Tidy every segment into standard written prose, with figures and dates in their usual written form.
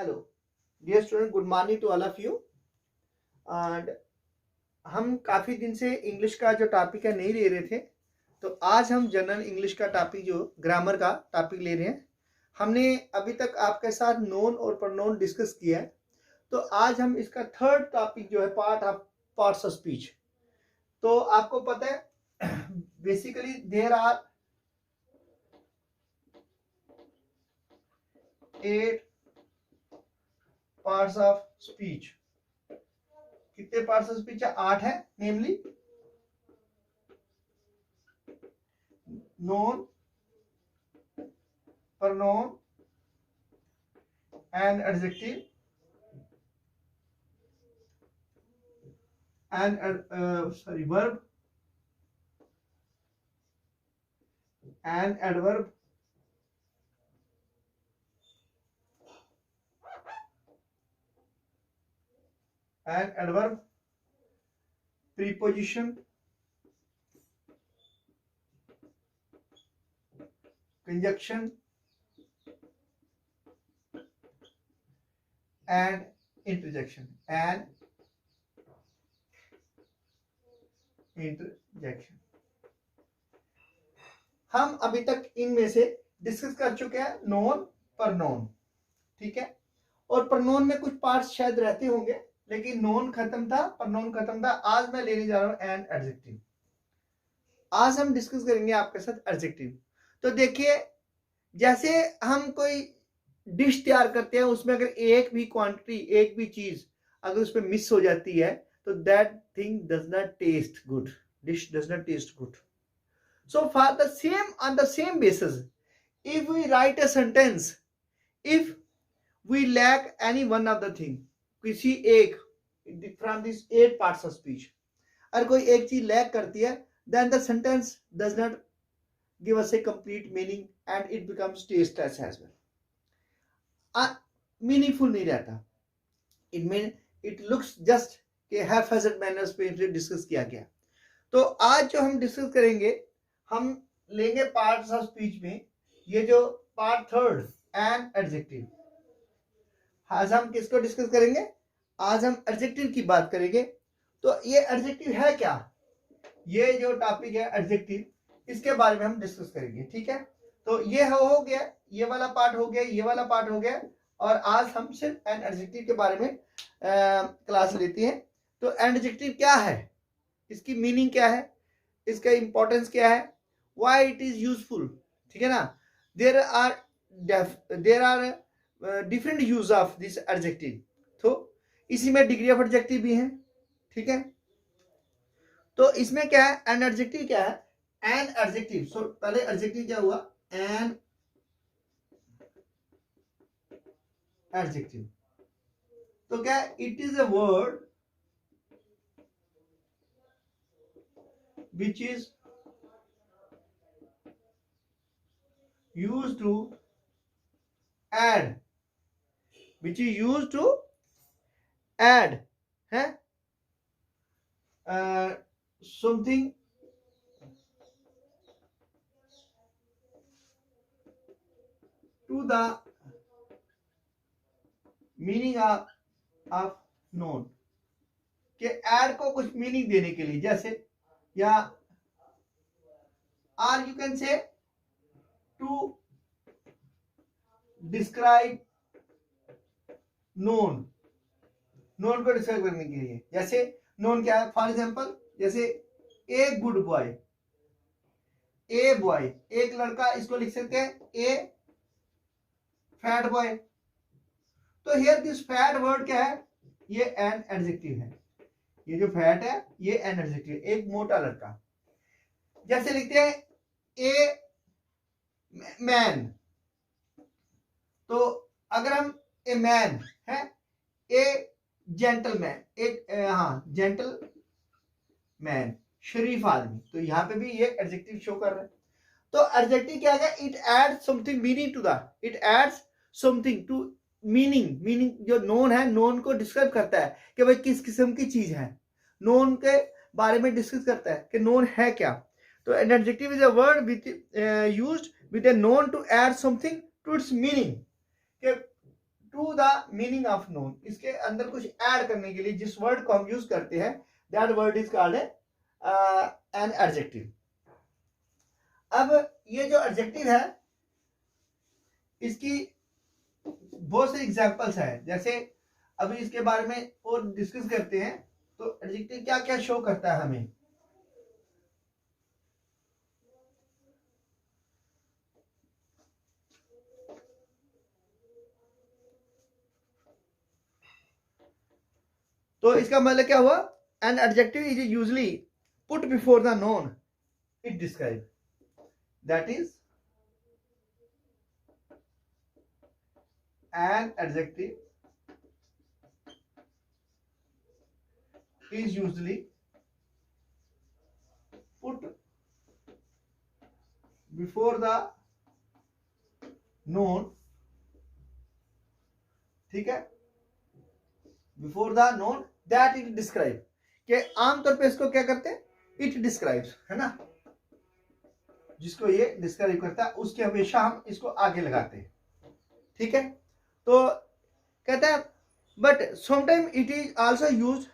Hello dear student, good morning to all of you. And हम काफ़ी दिन से इंग्लिश का जो टॉपिक है नहीं ले रहे थे, तो आज हम जनरल इंग्लिश का टॉपिक जो ग्रामर का टॉपिक ले रहे हैं। हमने अभी तक आपके साथ नोन और प्रोनाउन डिस्कस किया है, तो आज हम इसका थर्ड टॉपिक जो है पार्ट्स ऑफ स्पीच। तो आपको पता है basically there are 8 parts of speech. कितने पार्ट्स ऑफ स्पीच है? 8 है। Namely noun, pronoun and adjective and verb and adverb and adverb, preposition, conjunction and interjection हम अभी तक इनमें से डिस्कस कर चुके हैं नोन, प्रनोन, ठीक है। और प्रनोन में कुछ पार्ट्स शायद रहते होंगे, लेकिन नोन खत्म था, प्रनोन खत्म था। आज मैं लेने जा रहा हूं एंड एडजेक्टिव। आज हम डिस्कस करेंगे आपके साथ एडजेक्टिव। तो देखिए, जैसे हम कोई डिश तैयार करते हैं, उसमें अगर एक भी क्वांटिटी, एक भी चीज अगर उसमें मिस हो जाती है, तो that thing does not taste good, dish does not taste good. So for the same, on the same basis, if we write a sentence, if we lack any one of the thing, किसी एक from these 8 parts of speech, अगर कोई एक चीज lack करती है, then the sentence does not give us a complete meaning and it becomes tasteless as well. Meaningful नहीं रहता। it looks just कि haphazard manners पे इसे डिस्कस किया गया। तो आज जो हम डिस्कस करेंगे, हम लेंगे पार्ट्स ऑफ स्पीच में ये जो पार्ट थर्ड एंड एडजेक्टिव। आज हम किसको डिस्कस करेंगे? आज हम एडजेक्टिव की बात करेंगे। तो ये एडजेक्टिव है क्या? ये जो टॉपिक है एडजेक्टिव, इसके बारे में हम डिस्कस करेंगे, ठीक है। तो ये हो गया, ये वाला पार्ट हो गया, ये वाला पार्ट हो गया, और आज हम सिर्फ एंड एडजेक्टिव के बारे में क्लास लेते हैं। तो एडजेक्टिव क्या है, इसकी मीनिंग क्या है, इसका इंपॉर्टेंस क्या है, why it is useful, ठीक है ना। there are different use of this adjective। तो इसी में डिग्री ऑफ एडजेक्टिव भी है, ठीक है। तो इसमें क्या है, एन एडजेक्टिव क्या है, एन एडजेक्टिव। सो पहले एडजेक्टिव क्या हुआ, एन एडजेक्टिव। तो क्या, it is a word which is used to add, है something to the meaning of known, कि add को कुछ मीनिंग देने के लिए, जैसे या or you can say to describe known को डिस्क्राइब करने के लिए। जैसे known क्या है, फॉर एग्जांपल जैसे a good boy, a boy एक लड़का, इसको लिख सकते हैं ए फैट बॉय। तो हियर दिस फैट वर्ड क्या है, ये एन एडजेक्टिव है। ये जो फैट है ये एन एडजेक्टिव, एक मोटा लड़का। जैसे लिखते हैं ए मैन, तो अगर हम ए मैन है, ए जेंटलमैन, एक जेंटल मैन, शरीफ आदमी, तो यहां पे भी ये एडजेक्टिव शो कर रहा है। तो एडजेक्टिव क्या है, it adds something meaning to the, it adds something to meaning. जो नोन है, नोन को डिस्क्राइब करता है कि भाई किस किस्म की चीज है, नोन के बारे में डिस्कस करता है कि नोन है क्या। तो an adjective is a word with used with a noun to add something to its meaning, कि to the meaning of noun, इसके अंदर कुछ ऐड करने के लिए जिस वर्ड को हम यूज करते हैं, that word is called an adjective. अब ये जो एडजेक्टिव है इसकी बहुत से एग्जांपल्स हैं, जैसे अभी इसके बारे में और डिस्कस करते हैं। तो एडजेक्टिव क्या क्या शो करता है हमें। तो इसका मतलब क्या हुआ, N adjective is usually put before the known it describe, that is an adjective is usually put before the noun, ठीक है, before the known that it describe, के आमतौर पे इसको क्या करते हैं, इट डिस्क्राइब्स, है ना, जिसको ये डिस्क्राइब करता है उसके हमेशा हम इसको आगे लगाते हैं, ठीक है। तो कहता है but sometime it is also use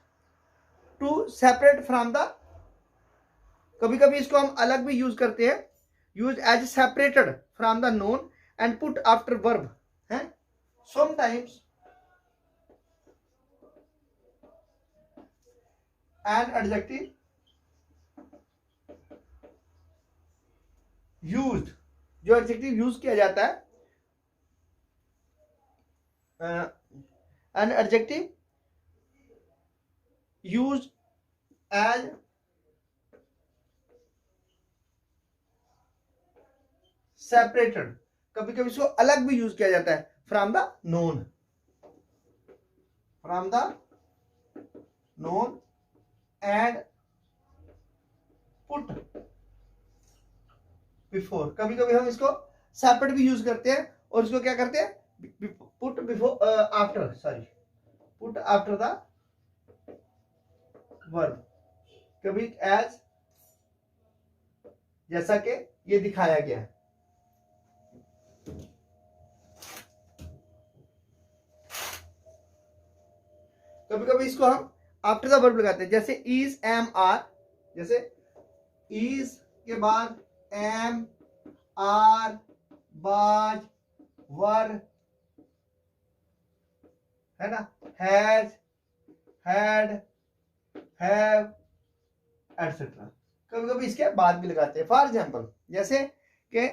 to separate from the, कभी कभी इसको हम अलग भी यूज करते हैं, use as separated from the noun and put after verb, है। समटाइम्स एन एडजेक्टिव यूज्ड, जो एडजेक्टिव यूज किया जाता है, an adjective used as separated, कभी कभी इसको अलग भी यूज किया जाता है from the noun, from the noun and put before, कभी कभी हम इसको सेपरेट भी यूज करते हैं और इसको क्या करते हैं, put before after, sorry, put after the verb, कभी एज, जैसा कि ये दिखाया गया है। कभी कभी इसको हम आफ्टर द वर्ब लगाते हैं, जैसे इज, एम, आर, जैसे इज के बाद एम, आर, बाज, वर, है ना, हैज, हैड, हैव, एटसेट्रा। कभी कभी इसके बाद भी लगाते हैं, फॉर एग्जाम्पल जैसे कि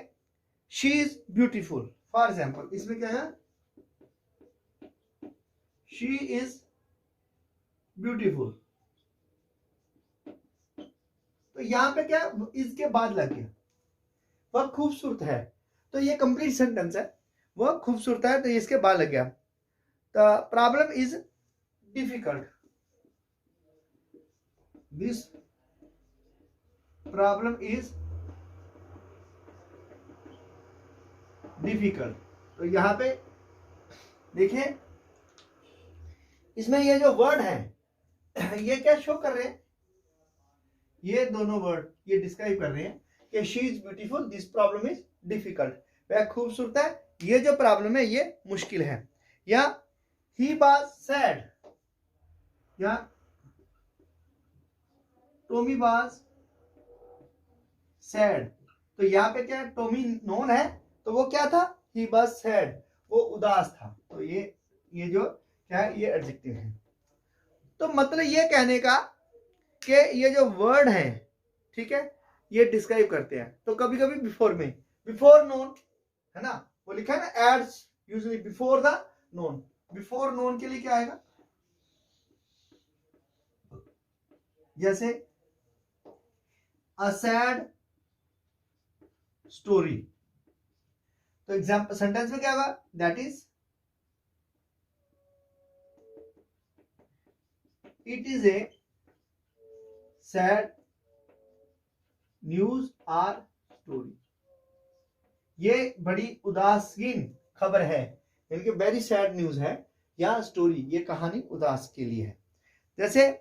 she is beautiful, for example इसमें क्या है, शी इज ब्यूटीफुल, तो यहां पे क्या इसके बाद लग गया, वह खूबसूरत है, तो ये कंप्लीट सेंटेंस है, वह खूबसूरत है, तो इसके बाद लग गया। The problem is difficult, this problem is difficult, तो यहां पे देखिए इसमें ये जो वर्ड है ये क्या शो कर रहे हैं, ये दोनों वर्ड ये डिस्क्राइब कर रहे हैं कि she is beautiful, this problem is difficult, वह खूबसूरत है, ये जो प्रॉब्लम है ये मुश्किल है, या ही वाज सैड, या टॉमी वाज सैड, तो यहाँ पे क्या टॉमी नोन है, तो वो क्या था, ही वाज सैड, वो उदास था, तो ये जो क्या है ये एडजेक्टिव है। तो मतलब ये कहने का कि ये जो वर्ड है, ठीक है, ये डिस्क्राइब करते हैं, तो कभी कभी बिफोर में, बिफोर नोन, है ना, वो लिखा है ना adds usually before the noun, before noun के लिए क्या आएगा, जैसे अ सैड स्टोरी, तो एग्जाम्पल सेंटेंस में क्या होगा, that is it is a sad news or story, ये बड़ी उदासीन खबर है, यानी कि वेरी सैड न्यूज है या स्टोरी, ये कहानी उदास के लिए है। जैसे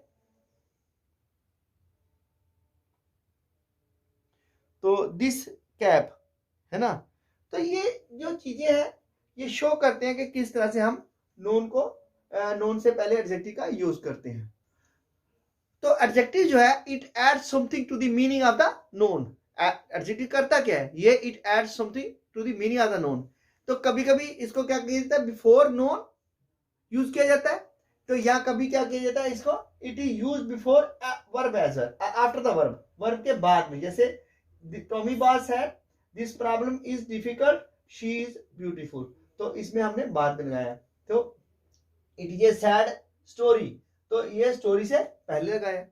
तो दिस कैप, है ना, तो ये जो चीजें हैं ये शो करते हैं कि किस तरह से हम नोन को नोन से पहले एडजेक्टिव का यूज करते हैं। तो एडजेक्टिव जो है it adds something to the meaning of the noun. Adjective करता क्या है, ये it adds something to the meaning of the noun. तो कभी कभी इसको क्या किया जाता है, बिफोर नोन यूज किया जाता है, तो या कभी क्या किया जाता है इसको, it is use before verb as after the verb, verb के बाद में। जैसे Tommy boss said this problem is difficult, she is beautiful, तो इसमें हमने बाद में लगाया। तो it is a sad story, तो ये स्टोरी से पहले लगाया।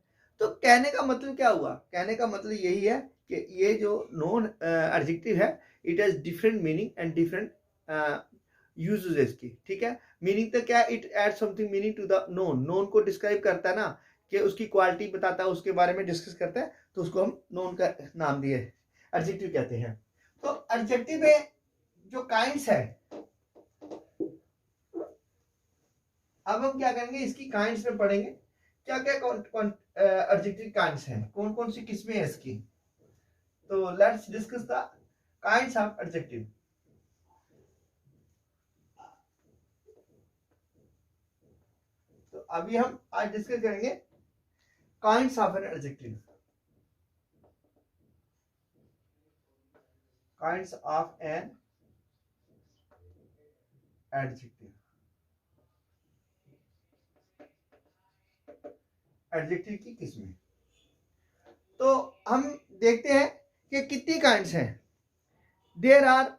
तो कहने का मतलब क्या हुआ, कहने का मतलब यही है कि ये जो नॉन एडजेक्टिव है it has different meaning and different uses इसकी, ठीक है। मीनिंग तो क्या, it add something meaning to the noun, noun को डिस्क्राइब करता है ना, कि उसकी क्वालिटी बताता है, उसके बारे में डिस्कस करता है, तो उसको हम नोन का नाम दिए एडजेक्टिव कहते हैं। तो एडजेक्टिव में जो काइंड्स है, अब हम क्या करेंगे, इसकी काइंड्स में पढ़ेंगे क्या क्या एडजेक्टिव काइंड्स हैं, कौन कौन सी किस्में हैं इसकी। तो let's discuss the kinds of adjective. तो अभी हम आज डिस्कस करेंगे kinds of an adjective. Kinds of an adjective, adjective की किस्में। तो हम देखते हैं कि कितनी काइंड्स हैं। There are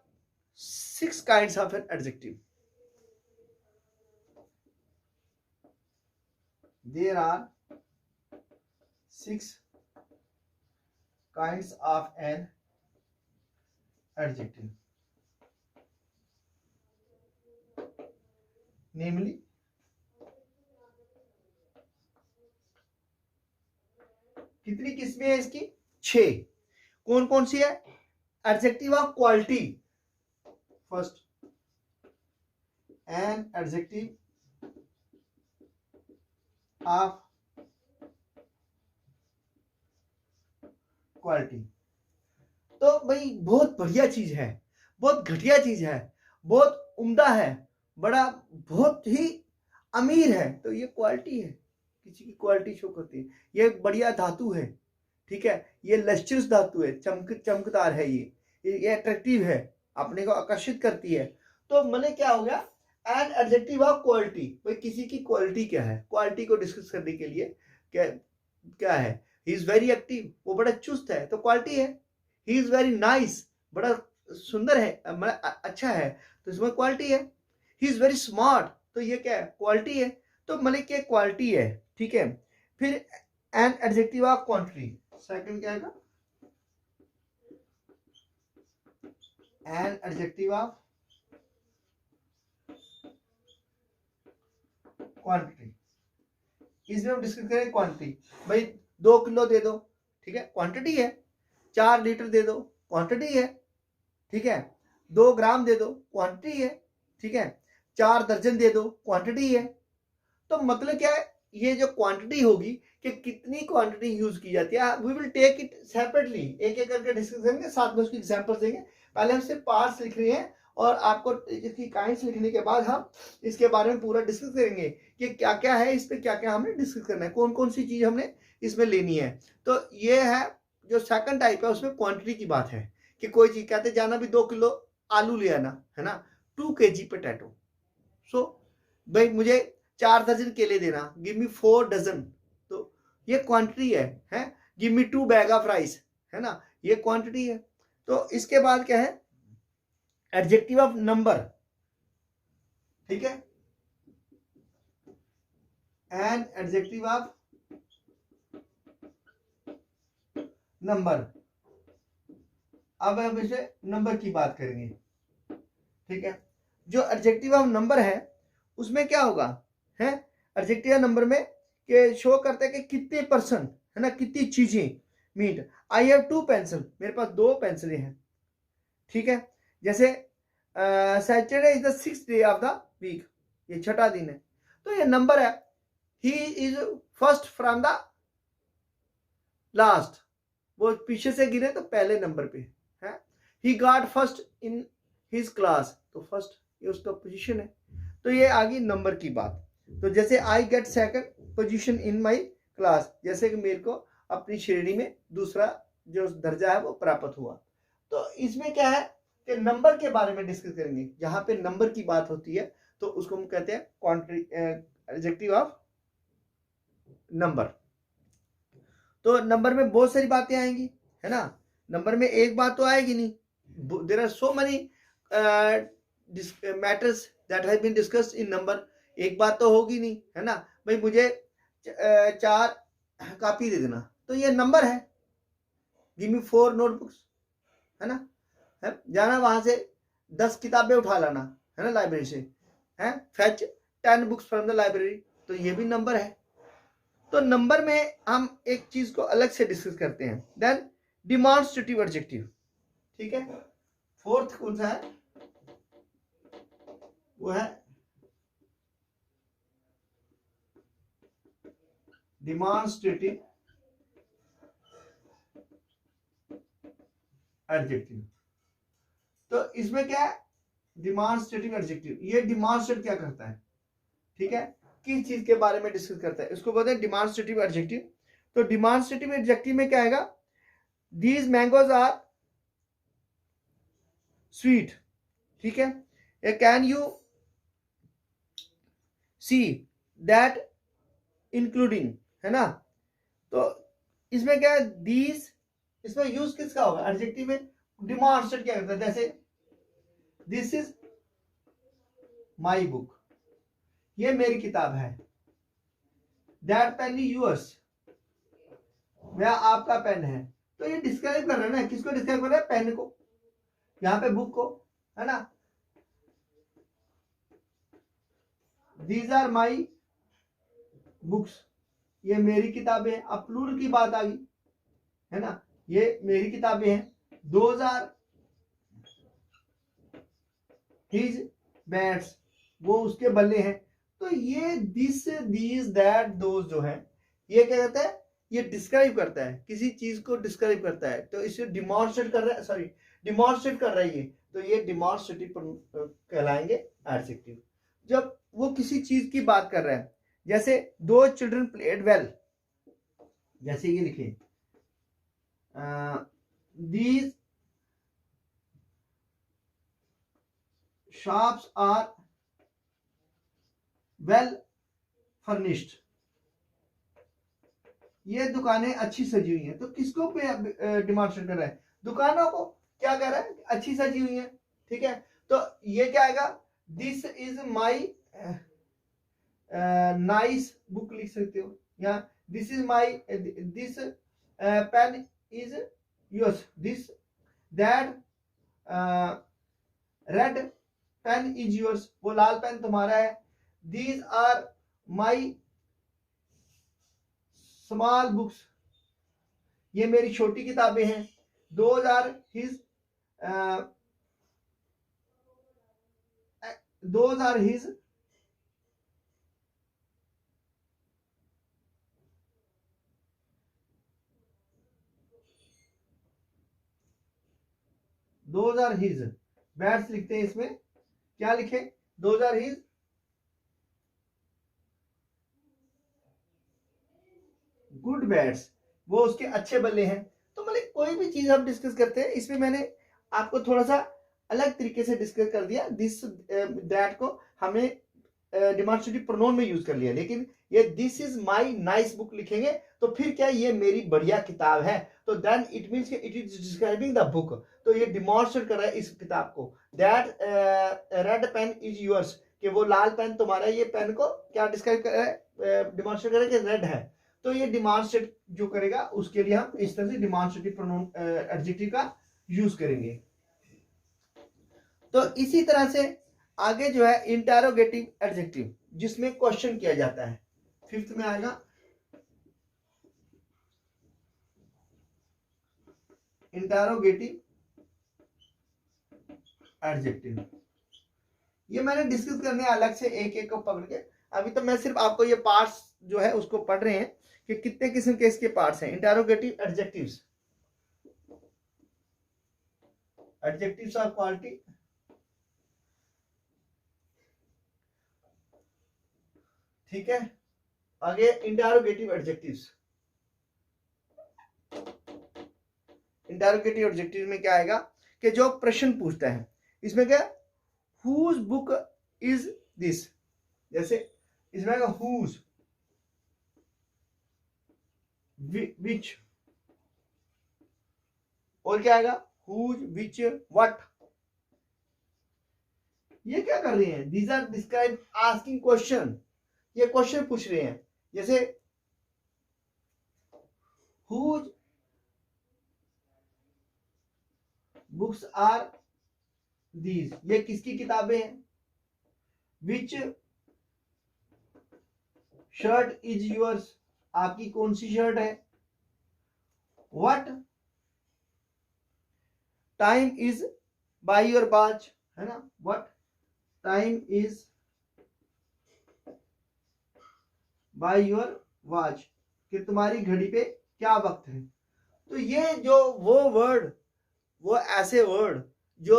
6 kinds of an adjective. There are 6 kinds of an adjective. Namely, कितनी किस्में हैं इसकी, 6। कौन कौन सी है, adjective of quality, first an adjective of quality. तो भाई बहुत बढ़िया चीज है, बहुत घटिया चीज है, बहुत उम्दा है, बड़ा बहुत ही अमीर है, तो ये क्वालिटी है, किसी की क्वालिटी शो करती है। ये बढ़िया धातु है, ठीक है, ये लस्ट्रस धातु है, चमकदार है, ये अट्रैक्टिव है, अपने को आकर्षित करती है। तो मैंने क्या हो गया, एन एडजेक्टिव ऑफ क्वालिटी, भाई किसी की क्वालिटी क्या है, क्वालिटी को डिस्कस करने के लिए क्या क्या है, ही इज वेरी एक्टिव, वो बड़ा चुस्त है, तो क्वालिटी है। ही इज वेरी नाइस, बड़ा सुंदर है, बड़ा अच्छा है, तो इसमें क्वालिटी है। ही इज वेरी स्मार्ट, तो ये क्या है, क्वालिटी है। तो मैंने क्या क्वालिटी है, ठीक है। फिर an adjective of quantity, second क्या आएगा, एन एडजेक्टिव ऑफ क्वांटिटी। इसमें हम डिस्कस करें क्वांटिटी, भाई 2 किलो दे दो, ठीक है, क्वांटिटी है। 4 लीटर दे दो, क्वांटिटी है, ठीक है। 2 ग्राम दे दो, क्वांटिटी है, ठीक है। 4 दर्जन दे दो, क्वांटिटी है। तो मतलब क्या है, ये जो क्वांटिटी होगी कि कितनी क्वांटिटी यूज की जाती है, we will take it separately, एक एक करके डिस्कस करेंगे, साथ में उसकी एग्जांपल्स देंगे। पहले हम सिर्फ पार्ट्स लिख रहे हैं, और आपको इसकी काइंड्स लिखने के बाद हम इसके बारे में पूरा डिस्कस करेंगे कि क्या क्या है, इस पे क्या क्या हमने डिस्कस करना है, कौन कौन सी चीज हमने इसमें लेनी है। तो ये है जो सेकंड टाइप है, उसमें क्वांटिटी की बात है कि कोई चीज कहते जाना भी 2 किलो आलू ले आना, है ना, 2 kg पोटैटो। सो भाई मुझे 4 दर्जन केले देना, गिव मी 4 डजन, तो ये क्वांटिटी है। Give me 2 bag of rice, है ना, ये क्वांटिटी है। तो इसके बाद क्या है, एडजेक्टिव ऑफ नंबर, ठीक है, एन एडजेक्टिव ऑफ नंबर। अब हम इसे नंबर की बात करेंगे, ठीक है। जो एडजेक्टिव ऑफ नंबर है उसमें क्या होगा, है एडजेक्टिव नंबर में कि शो करता है कि कितने पर्सन, है ना, कितनी चीजें। मीट आई हैव 2 पेंसिल, मेरे पास 2 पेंसिलें हैं, ठीक है। जैसे Saturday is the 6th day of the week, ये 6ठा दिन है, तो ये नंबर है। He is first from the last, वो पीछे से गिरे तो पहले नंबर पे है। He got first in his class, तो फर्स्ट ये उसका पोजीशन है। तो ये आ गई नंबर की बात। तो जैसे I get second position in my class, जैसे कि मेरे को अपनी श्रेणी में दूसरा जो दर्जा है वो प्राप्त हुआ। तो इसमें क्या है कि नंबर के बारे में डिस्कस करेंगे। जहां पे नंबर की बात होती है तो उसको हम कहते हैं एडजेक्टिव ऑफ नंबर। तो नंबर में बहुत सारी बातें आएंगी, है ना। नंबर में एक बात तो आएगी नहीं, there are so many matters that have been discussed in number. एक बात तो होगी नहीं, है ना। भाई मुझे 4 कॉपी दे देना, तो ये नंबर है। गिव मी 4 नोटबुक्स, है ना। है जाना वहां से 10 किताबें उठा लाना, है ना, लाइब्रेरी से, है fetch 10 books from the library, तो ये भी नंबर है। तो नंबर में हम एक चीज को अलग से डिस्कस करते हैं। देन डिमॉन्स्ट्रेटिव एडजेक्टिव, ठीक है। फोर्थ कौन सा है, वो है डिमॉन्स्ट्रेटिव एडजेक्टिव। तो इसमें क्या है, डिमॉन्स्ट्रेटिव एडजेक्टिव, ये डिमॉन्स्ट्रेट क्या करता है, ठीक है, किस चीज के बारे में डिस्कस करता है, इसको बोलते हैं डिमॉन्स्ट्रेटिव एडजेक्टिव। तो डिमॉन्स्ट्रेटिव एडजेक्टिव में क्या आएगा, दीज मैंगोज आर स्वीट, ठीक है। Can you see that including, है ना। तो इसमें क्या है, दीज, इसमें यूज किसका होगा, एडजेक्टिव में डिमॉन्स्ट्रेट क्या करता है। जैसे दिस इज माई बुक, ये मेरी किताब है। दैट पेन इज यूअर्स, वह आपका पेन है। तो ये डिस्क्राइब कर रहा है ना, किसको डिस्क्राइब कर रहा है, पेन को, यहाँ पे बुक को, है ना। दीज आर माई बुक्स, ये मेरी किताबें हैं। अब प्लूरल की बात आ गई, है ना, ये मेरी किताबें हैं। दोज आर हिज बैट्स, वो उसके बल्ले हैं। तो ये दिस दीज दैट दोज जो है, ये क्या कहता है, ये डिस्क्राइब करता है, किसी चीज को डिस्क्राइब करता है। तो इसे डिमॉन्स्ट्रेट कर रहा है, सॉरी डिमॉन्स्ट्रेट कर रहा है ये, तो ये डिमॉन्स्ट्रेटिव कहलाएंगे एडजेक्टिव। जब वो किसी चीज की बात कर रहा है, जैसे दो चिल्ड्रन प्लेड वेल, जैसे ये लिखे these shops are well furnished, ये दुकानें अच्छी सजी हुई हैं। तो किसको पे डिमॉन्स्ट्रेट कर रहा है, दुकानों को। क्या कह रहा है, अच्छी सजी हुई है, ठीक है। तो ये क्या आएगा, this is my nice book लिख सकते हो, या this is my, this pen is yours, this that red pen is yours, वो लाल पेन तुम्हारा है। These are my small books, ये मेरी छोटी किताबें हैं। Those are his, those are his those are his bats लिखते हैं। इसमें क्या लिखे, those are his good bats, वो उसके अच्छे बल्ले हैं। तो मतलब कोई भी चीज हम डिस्कस करते हैं, इसमें मैंने आपको थोड़ा सा अलग तरीके से डिस्कस कर दिया। दिस दैट को हमने डिमॉन्स्ट्रेटिव प्रोनाउन में यूज कर लिया, लेकिन ये this is my nice book लिखेंगे तो फिर क्या, ये मेरी बढ़िया किताब है। तो then it means it is describing the book. तो ये डिमॉन्स्ट्रेट कर रहा है इस किताब को। That red pen is yours, कि वो लाल पेन तुम्हारा, ये पेन को क्या डिस्क्राइब कर रहा है, डिमॉन्स्ट्रेट कर रहा है कि रेड है। तो ये डिमॉन्स्ट्रेट जो करेगा उसके लिए हम इस तरह से डिमॉन्स्ट्रेटिव प्रोनाउन एडजेक्टिव का यूज करेंगे। तो इसी तरह से आगे जो है इंटेरोगेटिव एडजेक्टिव, जिसमें क्वेश्चन किया जाता है, फिफ्थ में आएगा इंटेरोगेटिव एडजेक्टिव। ये मैंने डिस्कस करने अलग से एक एक को पकड़ के, अभी तो मैं सिर्फ आपको ये पार्ट्स जो है उसको पढ़ रहे हैं कि कितने किस्म के इसके पार्ट्स हैं। Interrogative adjectives, adjectives of quality, ठीक है, आगे इंटरोगेटिव एडजेक्टिव्स। इंटरोगेटिव एडजेक्टिव में क्या आएगा कि जो प्रश्न पूछता है, इसमें क्या, हुज बुक इज दिस, जैसे इसमें आएगा हुज, विच, और क्या आएगा हुज, विच, व्हाट। ये क्या कर रहे हैं, these are describe asking question, ये क्वेश्चन पूछ रहे हैं। जैसे हुज बुक्स आर दीज, ये किसकी किताबें हैं। विच शर्ट इज योर्स, आपकी कौन सी शर्ट है। What time is by your watch, है ना, what time is by your watch, कि तुम्हारी घड़ी पे क्या वक्त है। तो ये जो वो वर्ड, वो ऐसे वर्ड जो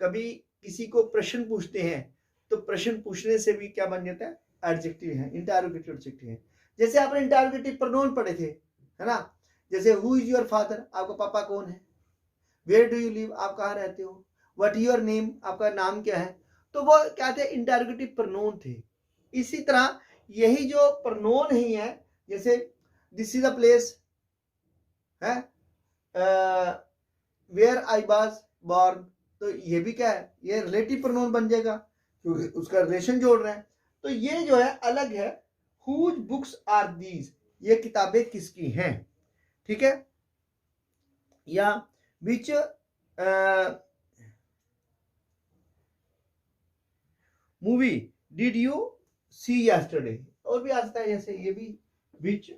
कभी किसी को प्रश्न पूछते हैं, तो प्रश्न पूछने से भी क्या बन जाता है, एडजेक्टिव है, इंटरोगेटिव एडजेक्टिव है। जैसे आपने इंटरोगेटिव प्रोनाउन पढ़े थे, है ना, जैसे हु इज योर फादर, आपका पापा कौन है। वेयर डू यू लिव, आप कहाँ रहते हो। व्हाट योर नेम, आपका नाम क्या है। तो वो क्या थे, इंटरोगेटिव प्रोनाउन थे। इसी तरह यही जो प्रोनाउन ही है, जैसे दिस इज अ प्लेस है, वेयर आई वाज बॉर्न, तो ये भी क्या है, ये रिलेटिव प्रोनाउन बन जाएगा क्योंकि उसका रिलेशन जोड़ रहे हैं। तो ये जो है अलग है, हुज बुक्स आर दीज, ये किताबें किसकी हैं, ठीक है। या which movie did you see yesterday, और भी आता है, जैसे ये भी which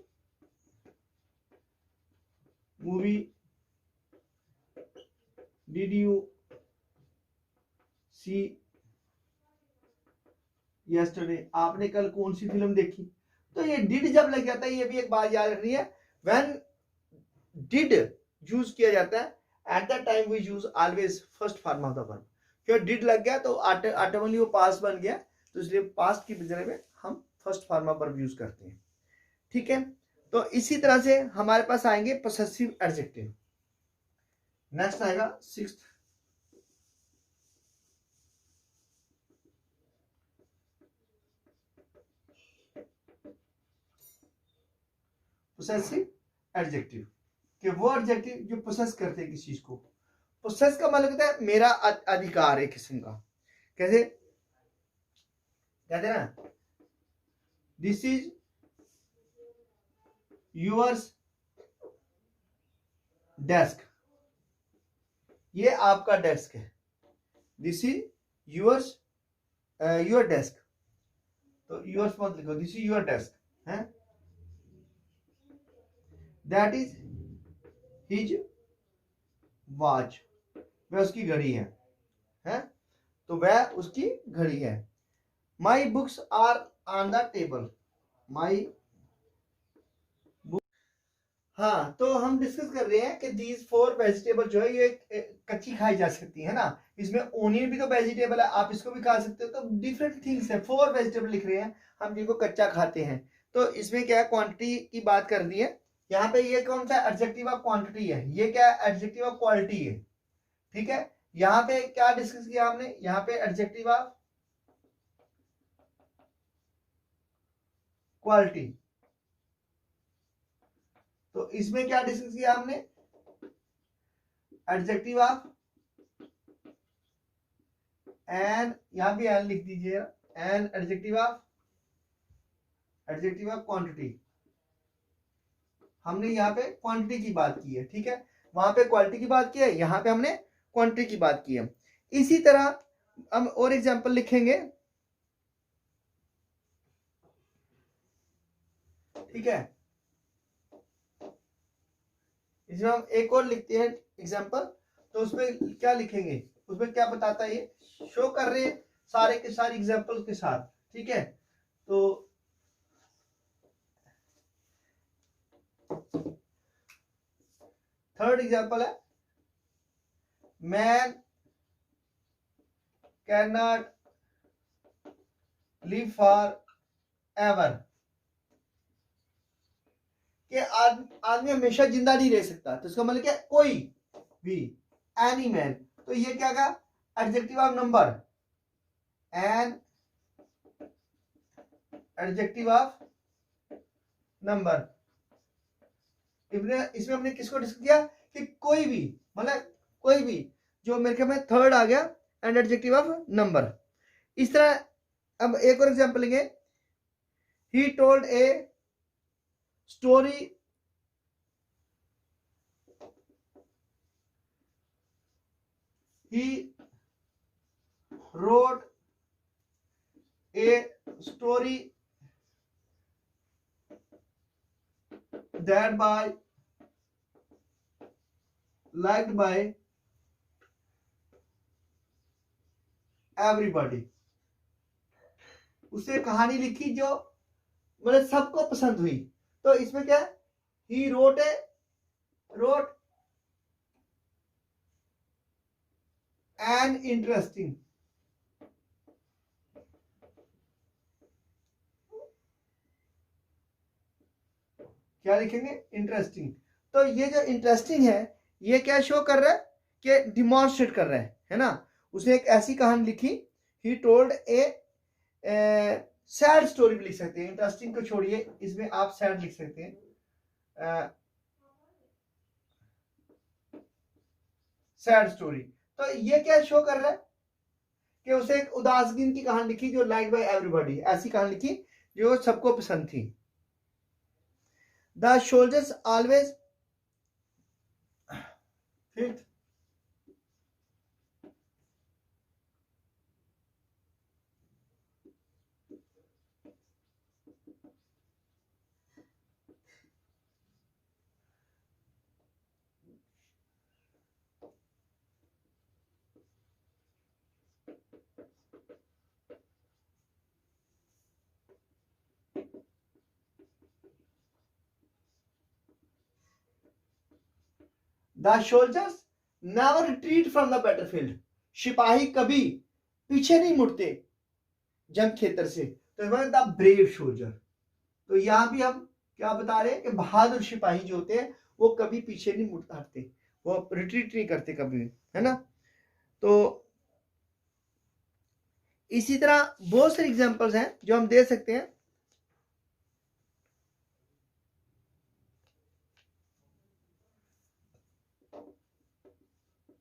movie did you see yesterday, आपने कल कौन सी फिल्म देखी। तो ये डिड जब लग जाता है, ये भी एक बात याद रखनी है, व्हेन डिड यूज किया जाता है, at the time we use always first form of the verb. क्यों डिड लग गया तो ऑटोमेटिकली वो पास्ट बन गया, तो इसलिए पास्ट की जगह में हम first form of verb use करते हैं, ठीक है। तो इसी तरह से हमारे पास आएंगे पोसेसिव एडजेक्टिव। नेक्स्ट आएगा सिक्स्थ, पोसेसिव एडजेक्टिव, कि वो एडजेक्टिव जो पोसेस करते हैं किसी चीज को। पोसेस का मतलब होता है मेरा अधिकार है किस्म का। कैसे कहते हैं ना, दिस इज यूअर्स डेस्क, ये आपका डेस्क है। This is yours your desk, तो यूअर्स मत लिखो, दिस इज योर डेस्क है। दैट इज हिज वॉच, वह उसकी घड़ी है, तो वह उसकी घड़ी है। My books are on the table, my, हाँ, तो हम डिस्कस कर रहे हैं कि दीज फोर वेजिटेबल जो है ये कच्ची खाई जा सकती है ना। इसमें ओनियन भी तो वेजिटेबल है, आप इसको भी खा सकते हो। तो डिफरेंट थिंग्स है, फोर वेजिटेबल लिख रहे हैं हम जिनको कच्चा खाते हैं। तो इसमें क्या है, क्वांटिटी की बात कर दी है। यहाँ पे ये कौन सा एडजेक्टिव ऑफ क्वांटिटी है, ये क्या एडजेक्टिव ऑफ क्वालिटी है, ठीक है। यहाँ पे क्या डिस्कस किया हमने, यहाँ पे एडजेक्टिव ऑफ क्वालिटी। तो इसमें क्या डिस्कस किया हमने, एडजेक्टिव ऑफ एन, यहां भी एन लिख दीजिए, एन एडजेक्टिव ऑफ क्वांटिटी। हमने यहाँ पे क्वांटिटी की बात की है, ठीक है। वहां पे क्वालिटी की बात की है, यहाँ पे हमने क्वांटिटी की बात की है। इसी तरह हम और एग्जांपल लिखेंगे, ठीक है। इसमें हम एक और लिखते हैं एग्जांपल, तो उसमें क्या लिखेंगे, उसमें क्या बताता है, ये शो कर रहे हैं सारे के सारे एग्जांपल के साथ, ठीक है। तो थर्ड एग्जांपल है, man can not live for ever, कि आदमी हमेशा जिंदा नहीं रह सकता, तो इसका मतलब क्या, कोई भी, एनी मैन। तो ये क्या का adjective of number, an adjective of number. इसमें हमने किसको डिस्कस किया कि कोई भी, मतलब कोई भी, जो मेरे ख्याल में थर्ड आ गया, एंड एडजेक्टिव ऑफ नंबर। इस तरह अब एक और एग्जांपल लेंगे, he told a story he wrote a story that by liked by everybody। उसने कहानी लिखी जो मतलब सबको पसंद हुई। तो इसमें क्या है, he wrote an interesting, क्या लिखेंगे, इंटरेस्टिंग। तो ये जो इंटरेस्टिंग है, ये क्या शो कर रहा है कि डिमॉन्स्ट्रेट कर रहा है ना। उसने एक ऐसी कहानी लिखी, he told A sad story भी लिख सकते हैं, इंटरेस्टिंग को छोड़िए, इसमें आप सैड लिख सकते हैं, सैड स्टोरी। तो ये क्या शो कर रहा है कि उसे एक उदास दिन की कहानी लिखी जो लाइक बाय एवरीबॉडी, ऐसी कहानी लिखी जो सबको पसंद थी। The soldiers always, fifth, the soldiers never retreat from the battlefield, सिपाही कभी पीछे नहीं मुड़ते जंग क्षेत्र से। तो द ब्रेव सोल्जर, तो यहां भी हम क्या बता रहे हैं कि बहादुर सिपाही जो होते हैं वो कभी पीछे नहीं मुड़ते, वो रिट्रीट नहीं करते कभी, है ना। तो इसी तरह बहुत सारे एग्जांपल्स हैं जो हम दे सकते हैं।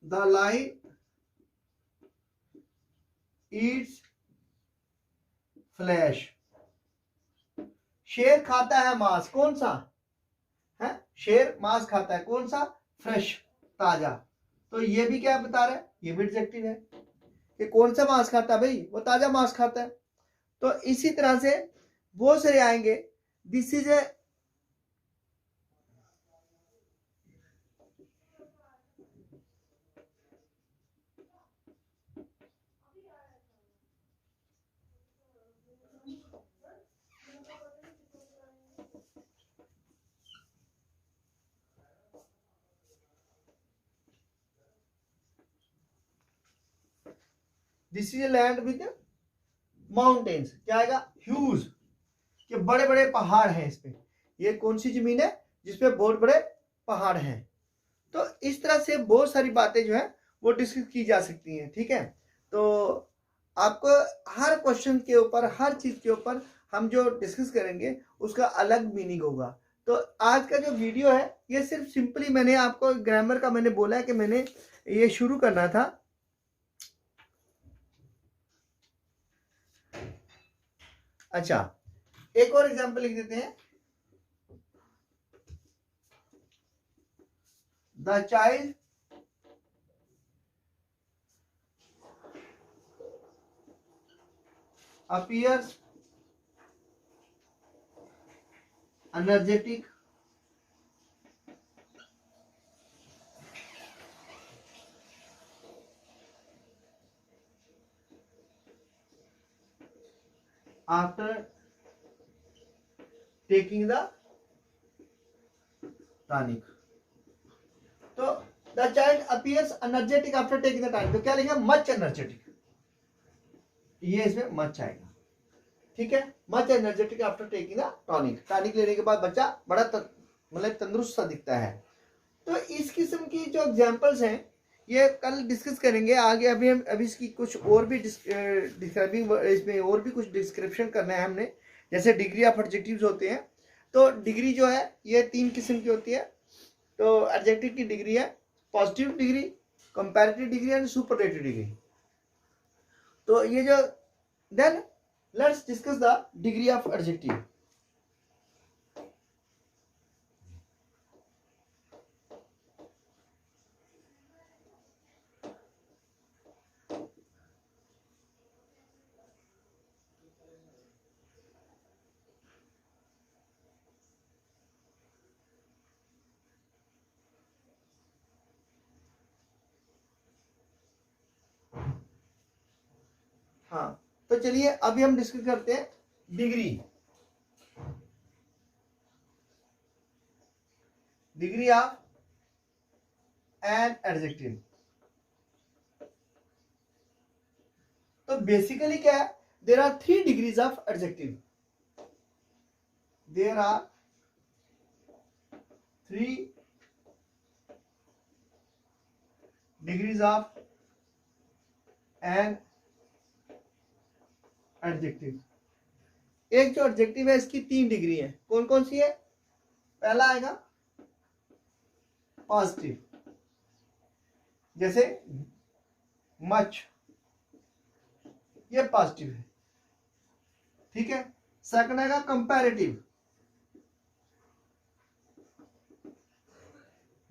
द लाइन ईट्स फ्लैश, शेर खाता है मांस, कौन सा है, शेर मांस खाता है, कौन सा, फ्रेश, ताजा। तो ये भी क्या बता रहा है, ये भी एडजेक्टिव है कि कौन सा मांस खाता है भाई, वो ताजा मांस खाता है। तो इसी तरह से बहुत सारे आएंगे। This is a this is a land with mountains, क्या आएगा, ह्यूज, कि बड़े बड़े पहाड़ हैं इस पे। ये कौन सी जमीन है जिसपे बहुत बड़े पहाड़ हैं। तो इस तरह से बहुत सारी बातें जो है वो डिस्कस की जा सकती हैं, ठीक है। तो आपको हर क्वेश्चन के ऊपर, हर चीज के ऊपर हम जो डिस्कस करेंगे उसका अलग मीनिंग होगा। तो आज का जो वीडियो है ये सिर्फ सिंपली मैंने आपको ग्रामर का मैंने बोला है कि मैंने ये शुरू करना था। अच्छा, एक और एग्जांपल लिख देते हैं। The child appears energetic after taking the tonic। तो the child appears energetic after taking the tonic, तो क्या लिखा, मच एनर्जेटिक, ये इसमें मच आएगा। ठीक है, much energetic after taking a tonic, tonic लेने के बाद बच्चा बड़ा मतलब तंदुरुस्त सा दिखता है। तो इस किस्म की जो एग्जांपल्स हैं ये कल डिस्कस करेंगे आगे। अभी हम अभी इसकी कुछ और भी डिस्क्राइबिंग, इसमें और भी कुछ डिस्क्रिप्शन करना है हमने। जैसे डिग्री ऑफ एडजेक्टिव्स होते हैं, तो डिग्री जो है ये 3 किस्म की होती है। तो एडजेक्टिव की डिग्री है positive degree, comparative degree and superlative degree. तो ये जो then let's discuss the degree of adjective. हाँ, तो चलिए अभी हम डिस्कस करते हैं degree. Degree of an adjective. तो बेसिकली क्या है, there are 3 degrees of adjective. There are 3 degrees of an adjective. एक जो एडजेक्टिव है इसकी 3 डिग्री है। कौन कौन सी है? पहला आएगा पॉजिटिव, जैसे मच, ये पॉजिटिव है, ठीक है। सेकंड आएगा कंपैरेटिव,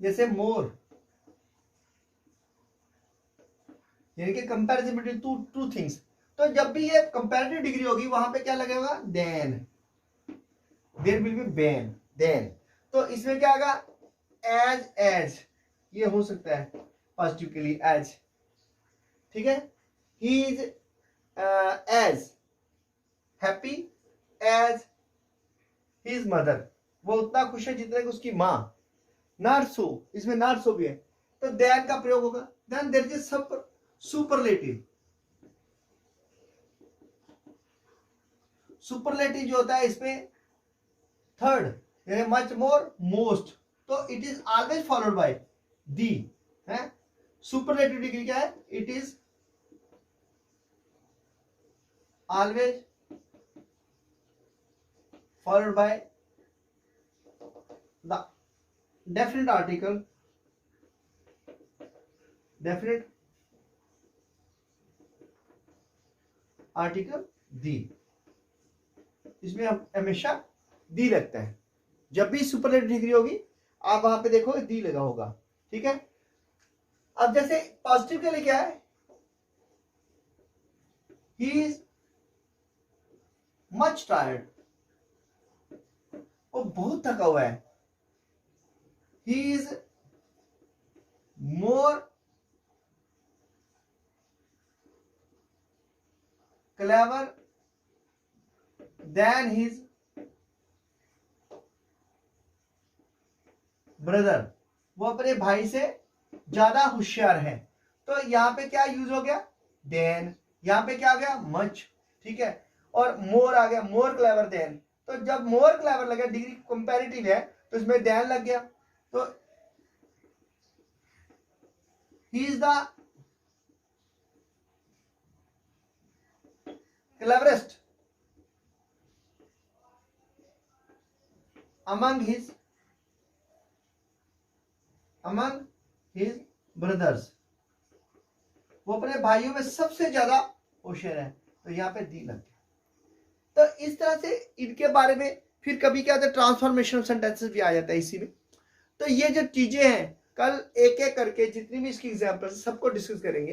जैसे मोर, यानी कि कंपैरिजन बिटवीन टू थिंग्स। तो जब भी ये कंपैरेटिव डिग्री होगी वहां पे क्या लगेगा? देन, देयर विल बी बेन, देन। तो इसमें क्या आएगा? एज, एज, ये हो सकता है पॉजिटिव के लिए एज, ठीक है। He is as happy as his mother, वो उतना खुश है जितना कि उसकी माँ। नॉट सो, इसमें नॉट सो भी है, तो देन का प्रयोग होगा। Then there is superlative. Superlative जो होता है इसमें third, much more, most, so it is always followed by the है। सुपरलेटिव डिग्री क्या है? It is always followed by the definite article, definite article the. इसमें हमेशा दी लगता है। जब भी सुपरलेटिव डिग्री होगी आप वहां पे देखो दी लगा होगा, ठीक है। अब जैसे पॉजिटिव के लिए क्या है? ही इज मच टायर्ड, वो बहुत थका हुआ है। He is more clever than his brother, वो अपने भाई से ज्यादा होशियार है। तो यहां पे क्या यूज हो गया? देन। यहां पे क्या आ गया? मच, ठीक है। और मोर आ गया, मोर क्लेवर देन। तो जब मोर क्लेवर लगा, डिग्री कंपैरेटिव है, तो इसमें देन लग गया। तो ही is the cleverest among his brothers, वो अपने भाइयों में सबसे ज्यादा होशियार है। तो यहाँ पे दी लग गया। तो इस तरह से इनके बारे में फिर कभी क्या होता है, ट्रांसफॉर्मेशन सेंटेंसेस भी आ जाता है इसी में। तो ये जो चीजें हैं कल एक एक करके जितनी भी इसकी एग्जाम्पल्स सबको डिस्कस करेंगे,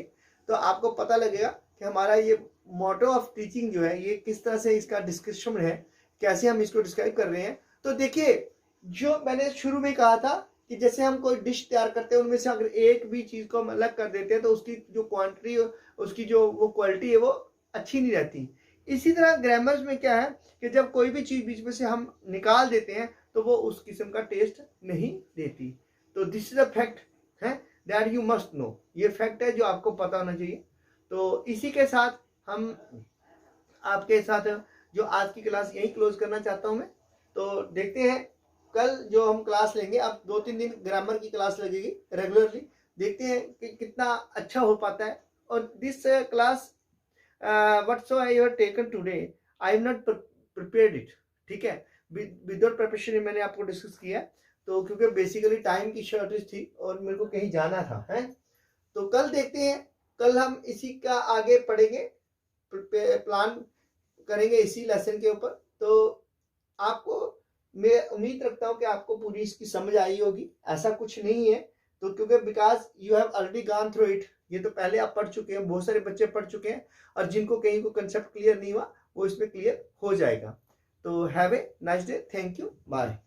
तो आपको पता लगेगा कि हमारा ये मोटो ऑफ टीचिंग जो है ये किस तरह से इसका डिस्क्रिप्शन है, कैसे हम इसको डिस्क्राइब कर रहे हैं। तो देखिए, जो मैंने शुरू में कहा था कि जैसे हम कोई डिश तैयार करते हैं, उनमें से अगर एक भी चीज को हम अलग कर देते हैं तो उसकी जो क्वांटिटी, उसकी जो वो क्वालिटी है वो अच्छी नहीं रहती। इसी तरह ग्रामर्स में क्या है कि जब कोई भी चीज बीच में से हम निकाल देते हैं तो वो उस किस्म का टेस्ट नहीं देती। तो दिस इज अ फैक्ट है दैट यू मस्ट नो, ये फैक्ट है जो आपको पता होना चाहिए। तो इसी के साथ हम आपके साथ जो आज की क्लास यहीं क्लोज करना चाहता हूँ मैं। तो देखते हैं कल जो हम क्लास लेंगे, अब 2-3 दिन ग्रामर की क्लास लगेगी रेगुलरली, देखते हैं कि कितना अच्छा हो पाता है। और this class what so I have taken today, I have not prepared it, ठीक है, विदाउट प्रिपरेशन मैंने आपको डिस्कस किया। तो क्योंकि बेसिकली टाइम की शॉर्टेज थी और मेरे को कहीं जाना था, है। तो कल देखते हैं, कल हम इसी का आगे पढ़ेंगे, प्लान करेंगे इसी लेसन के ऊपर। तो आपको, मैं उम्मीद रखता हूं कि आपको पूरी इसकी समझ आई होगी, ऐसा कुछ नहीं है। तो क्योंकि because you have already gone through it, ये तो पहले आप पढ़ चुके हैं, बहुत सारे बच्चे पढ़ चुके हैं, और जिनको कहीं को कंसेप्ट क्लियर नहीं हुआ वो इसमें क्लियर हो जाएगा। तो have a nice day, thank you, bye.